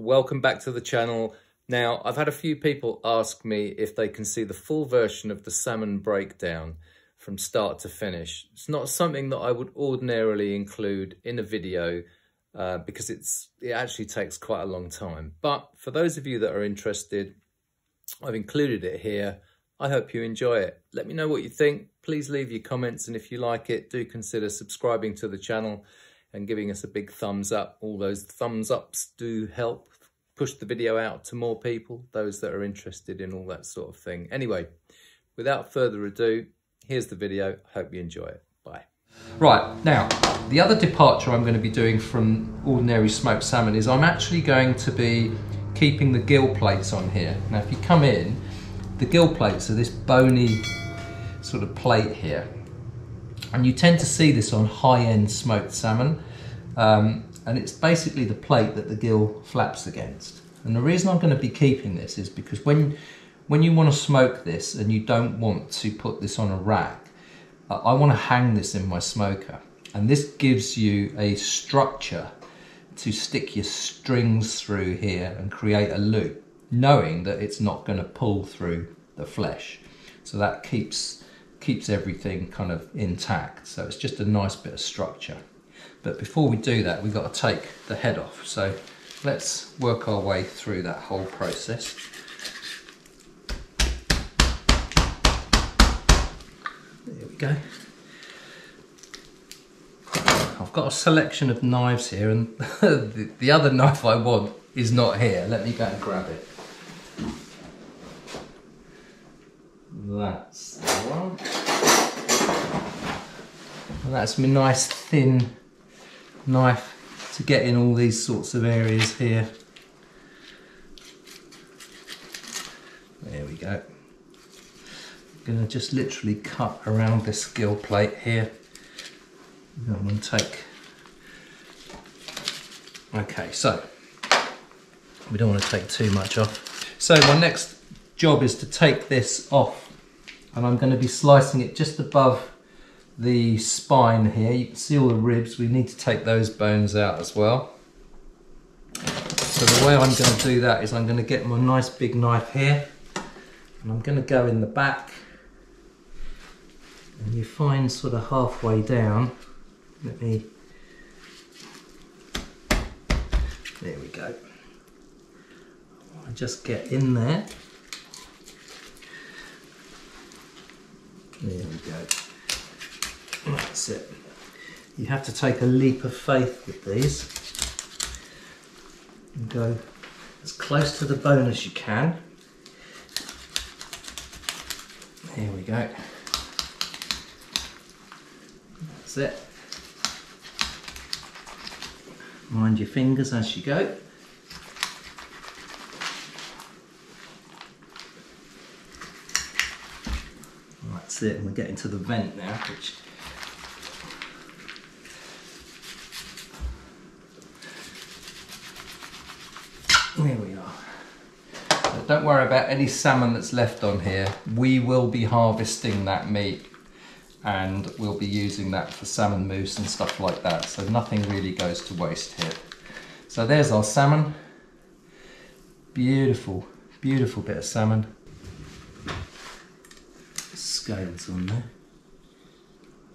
welcome back to the channel. Now, I've had a few people ask me if they can see the full version of the Salmon Breakdown from start to finish. It's not something that I would ordinarily include in a video because it actually takes quite a long time. But for those of you that are interested, I've included it here. I hope you enjoy it. Let me know what you think. Please leave your comments, and if you like it, do consider subscribing to the channel and giving us a big thumbs up. All those thumbs ups do help push the video out to more people, those that are interested in all that sort of thing. Anyway, without further ado, here's the video. I hope you enjoy it. Bye. Right, now, the other departure I'm going to be doing from ordinary smoked salmon is I'm actually going to be keeping the gill plates on here. Now, if you come in, the gill plates are this bony sort of plate here. And you tend to see this on high-end smoked salmon. And it's basically the plate that the gill flaps against. And the reason I'm going to be keeping this is because when you want to smoke this and you don't want to put this on a rack, I want to hang this in my smoker. And this gives you a structure to stick your strings through here and create a loop, knowing that it's not going to pull through the flesh. So that keeps everything kind of intact. So it's just a nice bit of structure. But before we do that, we've got to take the head off. So let's work our way through that whole process. There we go. I've got a selection of knives here, and the other knife I want is not here. Let me go and grab it. That's the one. And that's my nice thin knife to get in all these sorts of areas here. There we go. I'm going to just literally cut around this gill plate here. I'm going to take... Okay, so we don't want to take too much off. So my next job is to take this off, and I'm going to be slicing it just above the spine here. You can see all the ribs. We need to take those bones out as well. So the way I'm going to do that is I'm going to get my nice big knife here, and I'm going to go in the back, and you find sort of halfway down. Let me, there we go. I just get in there. There we go. That's it. You have to take a leap of faith with these and go as close to the bone as you can. There we go. That's it. Mind your fingers as you go. That's it, and we're getting to the vent now, which there we are. So don't worry about any salmon that's left on here. We will be harvesting that meat, and we'll be using that for salmon mousse and stuff like that. So nothing really goes to waste here. So there's our salmon. Beautiful, beautiful bit of salmon. Scales on there.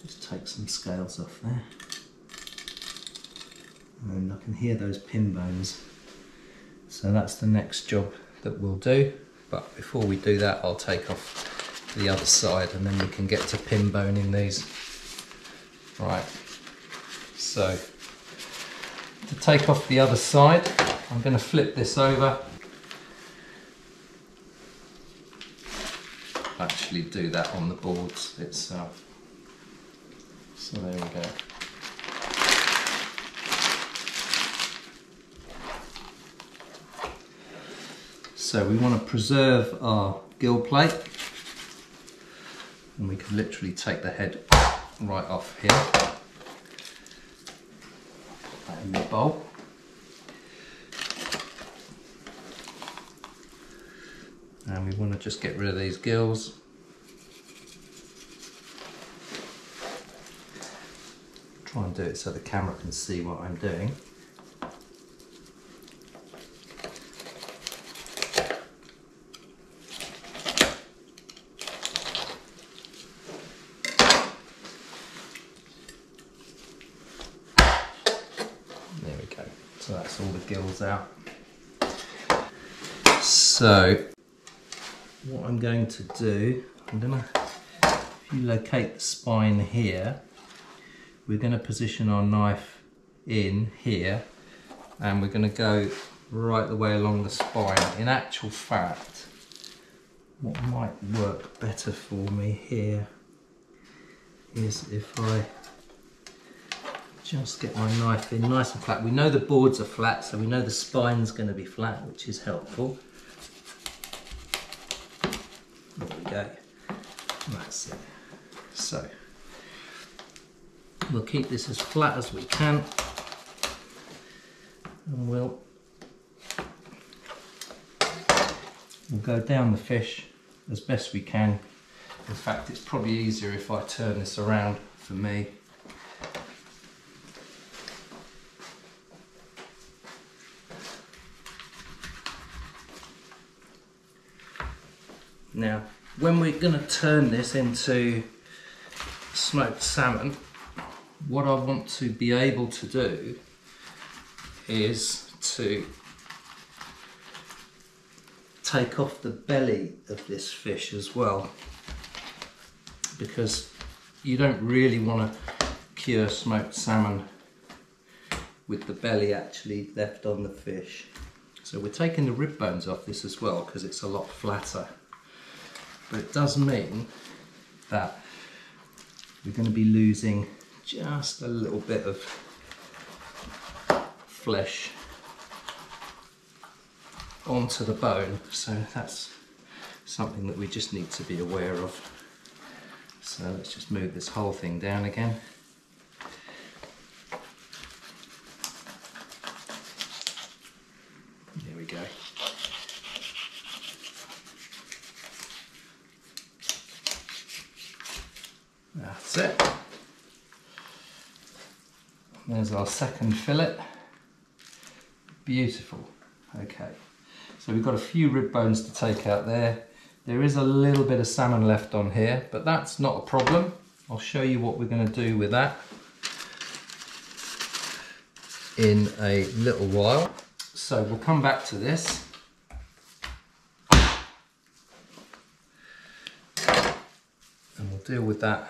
Just take some scales off there. And I can hear those pin bones. So that's the next job that we'll do. But before we do that, I'll take off the other side, and then we can get to pin boning these. Right, so to take off the other side, I'm going to flip this over. Actually do that on the boards itself. So there we go. So we want to preserve our gill plate, and we can literally take the head right off here. Put that in the bowl. And we want to just get rid of these gills. Try and do it so the camera can see what I'm doing. So that's all the gills out. So what I'm going to do, if you locate the spine here, we're going to position our knife in here and we're going to go right the way along the spine. In actual fact, what might work better for me here is if I just get my knife in nice and flat. We know the boards are flat, so we know the spine's going to be flat, which is helpful. There we go. That's it. So we'll keep this as flat as we can, and we'll go down the fish as best we can. In fact, it's probably easier if I turn this around for me. Now, when we're going to turn this into smoked salmon, what I want to be able to do is to take off the belly of this fish as well, because you don't really want to cure smoked salmon with the belly actually left on the fish. So we're taking the rib bones off this as well because it's a lot flatter. But it does mean that we're going to be losing just a little bit of flesh onto the bone, so that's something that we just need to be aware of. So let's just move this whole thing down again. There we go. That's it. There's our second fillet. Beautiful. Okay, so we've got a few rib bones to take out there. There is a little bit of salmon left on here, but that's not a problem. I'll show you what we're going to do with that in a little while. So we'll come back to this. And we'll deal with that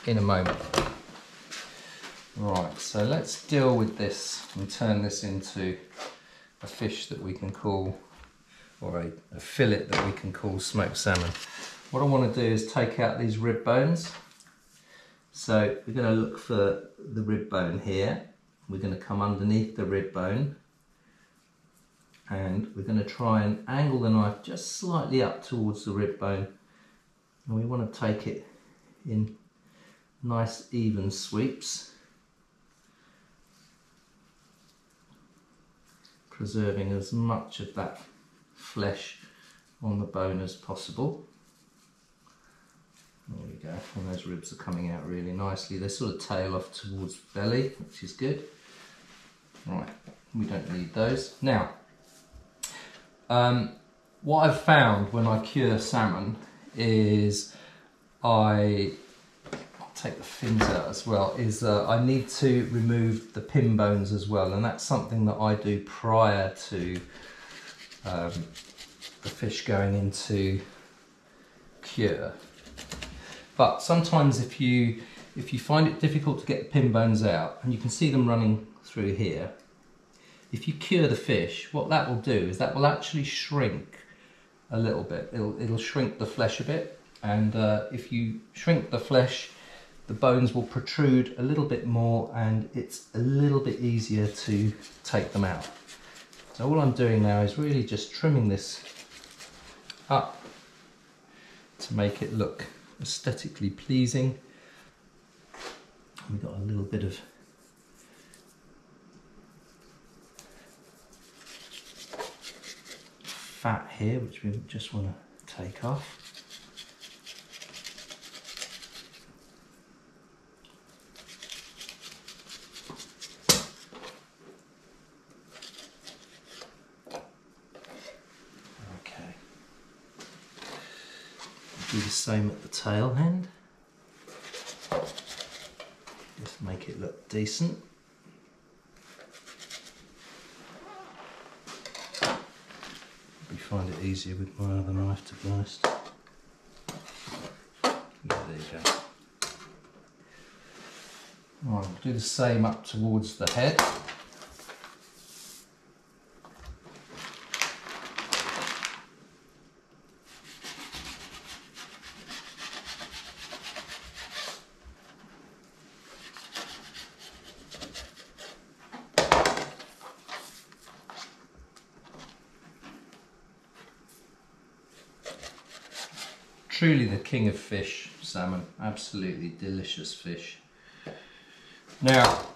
in a moment. Right, so let's deal with this and turn this into a fish that we can call, or a fillet that we can call smoked salmon. What I want to do is take out these rib bones. So we're going to look for the rib bone here. We're going to come underneath the rib bone and we're going to try and angle the knife just slightly up towards the rib bone, and we want to take it in nice even sweeps, preserving as much of that flesh on the bone as possible. There we go, and those ribs are coming out really nicely. They sort of tail off towards the belly, which is good. Right, we don't need those. Now, what I've found when I cure salmon is I'll take the fins out as well, is I need to remove the pin bones as well, and that's something that I do prior to the fish going into cure. But sometimes if you find it difficult to get the pin bones out, and you can see them running through here, if you cure the fish, what that will do is that will actually shrink a little bit. It'll shrink the flesh a bit, and if you shrink the flesh, the bones will protrude a little bit more and it's a little bit easier to take them out. So all I'm doing now is really just trimming this up to make it look aesthetically pleasing. We've got a little bit of fat here which we just want to take off. Do the same at the tail end, just make it look decent. find it easier with my other knife, to be honest. Yeah, there you go. Right, we'll do the same up towards the head. Truly the king of fish, salmon. Absolutely delicious fish. Now,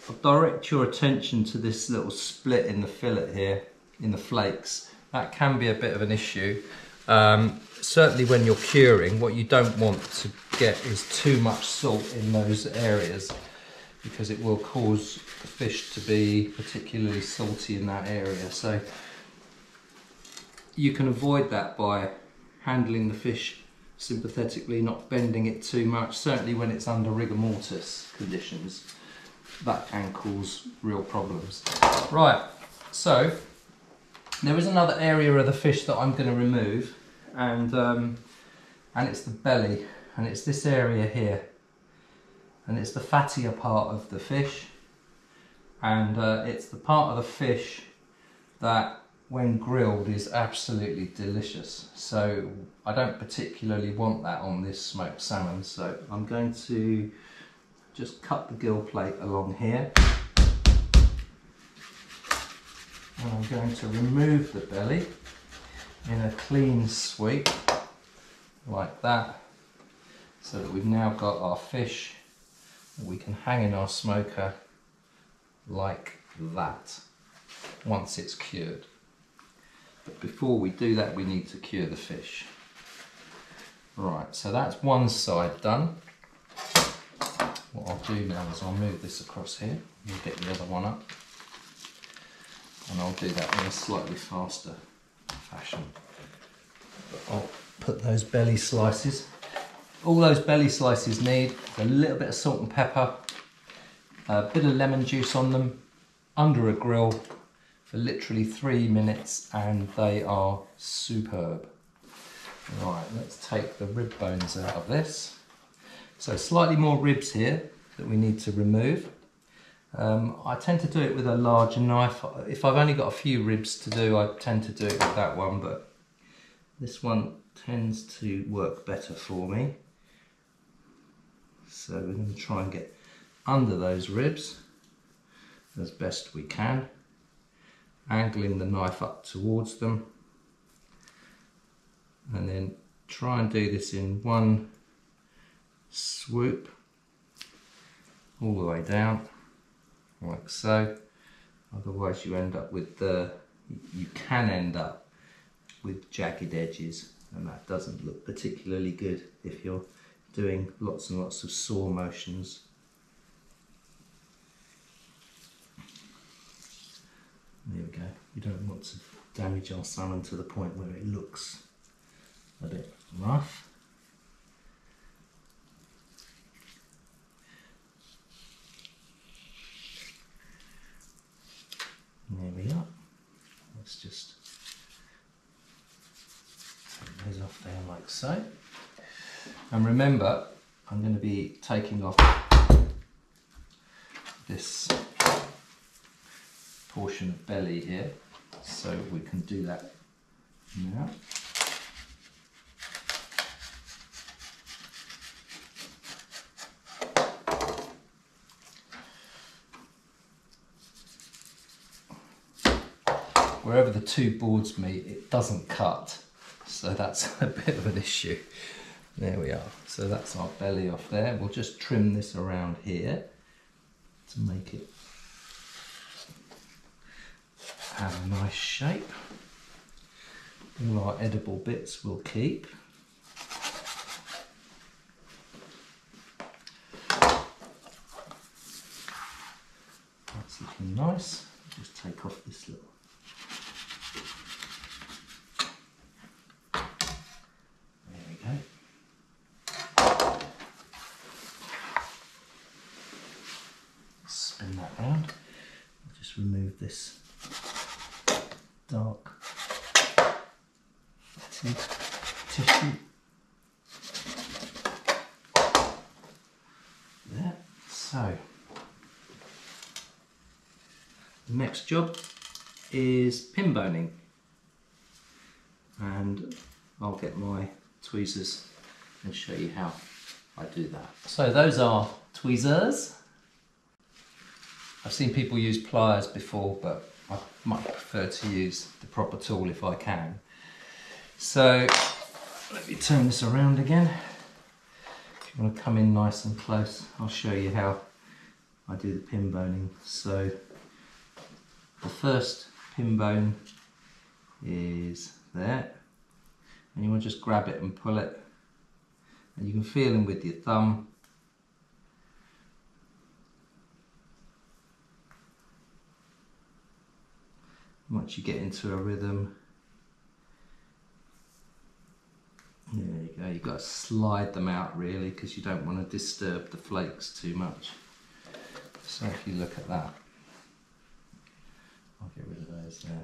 I'll direct your attention to this little split in the fillet here, in the flakes. That can be a bit of an issue. Certainly when you're curing, what you don't want to get is too much salt in those areas, because it will cause the fish to be particularly salty in that area. So you can avoid that by handling the fish sympathetically, not bending it too much. Certainly when it's under rigor mortis conditions, that can cause real problems. Right, so there is another area of the fish that I'm going to remove, and it's the belly, and it's this area here, and it's the fattier part of the fish, and it's the part of the fish that when grilled is absolutely delicious. So I don't particularly want that on this smoked salmon, so I'm going to just cut the gill plate along here, and I'm going to remove the belly in a clean sweep like that, so that we've now got our fish that we can hang in our smoker like that once it's cured. But before we do that, we need to cure the fish. Right, so that's one side done. What I'll do now is I'll move this across here, we'll get the other one up, and I'll do that in a slightly faster fashion. But I'll put those belly slices, all those belly slices need a little bit of salt and pepper, a bit of lemon juice on them, under a grill for literally 3 minutes, and they are superb. Right, let's take the rib bones out of this. So slightly more ribs here that we need to remove. I tend to do it with a larger knife. If I've only got a few ribs to do, I tend to do it with that one, but this one tends to work better for me. So we're going to try and get under those ribs as best we can, angling the knife up towards them, and then try and do this in one swoop all the way down like so. Otherwise you end up with you can end up with jagged edges, and that doesn't look particularly good if you're doing lots and lots of saw motions. There we go. We don't want to damage our salmon to the point where it looks a bit rough. There we are. Let's just take those off there like so. And remember, I'm going to be taking off this portion of belly here, so we can do that now. Wherever the two boards meet, it doesn't cut, so that's a bit of an issue. There we are. So that's our belly off there. We'll just trim this around here to make it have a nice shape. All our edible bits we'll keep. That's looking nice. Just take off this little. There we go. Spin that round. I'll just remove this dark to tissue. There. So the next job is pin boning, and I'll get my tweezers and show you how I do that. So those are tweezers. I've seen people use pliers before, but I might prefer to use the proper tool if I can. So let me turn this around again. If you want to come in nice and close, I'll show you how I do the pin boning. So the first pin bone is there, and you want to just grab it and pull it, and you can feel them with your thumb. Once you get into a rhythm, there you go. You've got to slide them out really, because you don't want to disturb the flakes too much. So if you look at that, I'll get rid of those there.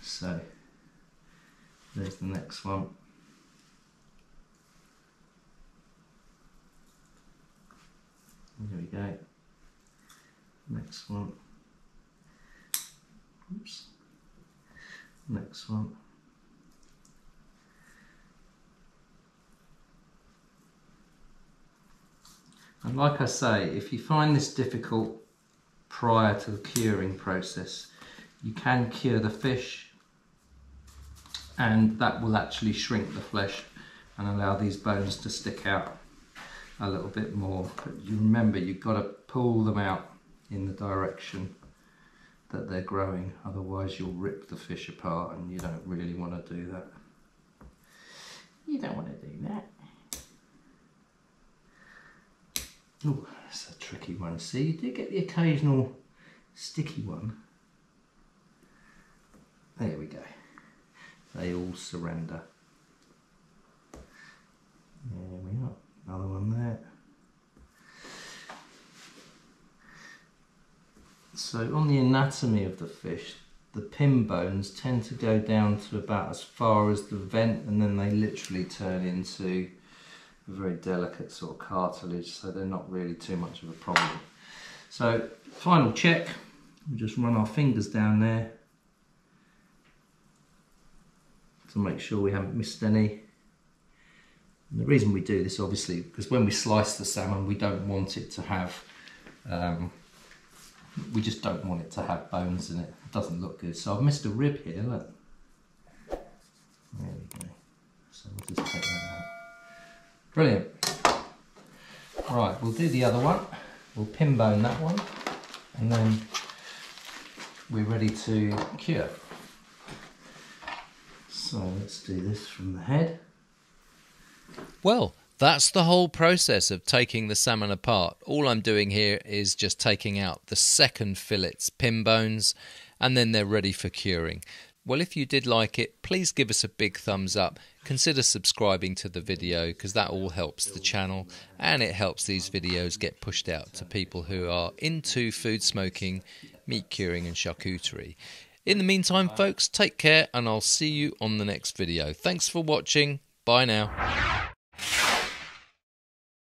So there's the next one. There we go. Next one. Oops. Next one. And like I say, if you find this difficult prior to the curing process, you can cure the fish, and that will actually shrink the flesh and allow these bones to stick out a little bit more. But you remember, you've got to pull them out in the direction that they're growing, otherwise you'll rip the fish apart, and you don't really want to do that. You don't want to do that. Oh, that's a tricky one. See, you do get the occasional sticky one. There we go. They all surrender. There we are. Another one there. So on the anatomy of the fish, the pin bones tend to go down to about as far as the vent, and then they literally turn into a very delicate sort of cartilage, so they're not really too much of a problem. So final check, we'll just run our fingers down there to make sure we haven't missed any. And the reason we do this, obviously, because when we slice the salmon, we don't want it to have we just don't want it to have bones in it. It doesn't look good. So I've missed a rib here, look. There we go. So we'll just take that out. Brilliant. Right, we'll do the other one. We'll pin bone that one, and then we're ready to cure. So let's do this from the head. Well, that's the whole process of taking the salmon apart. All I'm doing here is just taking out the second fillet's pin bones, and then they're ready for curing. Well, if you did like it, please give us a big thumbs up. Consider subscribing to the video, because that all helps the channel, and it helps these videos get pushed out to people who are into food smoking, meat curing and charcuterie. In the meantime, folks, take care, and I'll see you on the next video. Thanks for watching. Bye now.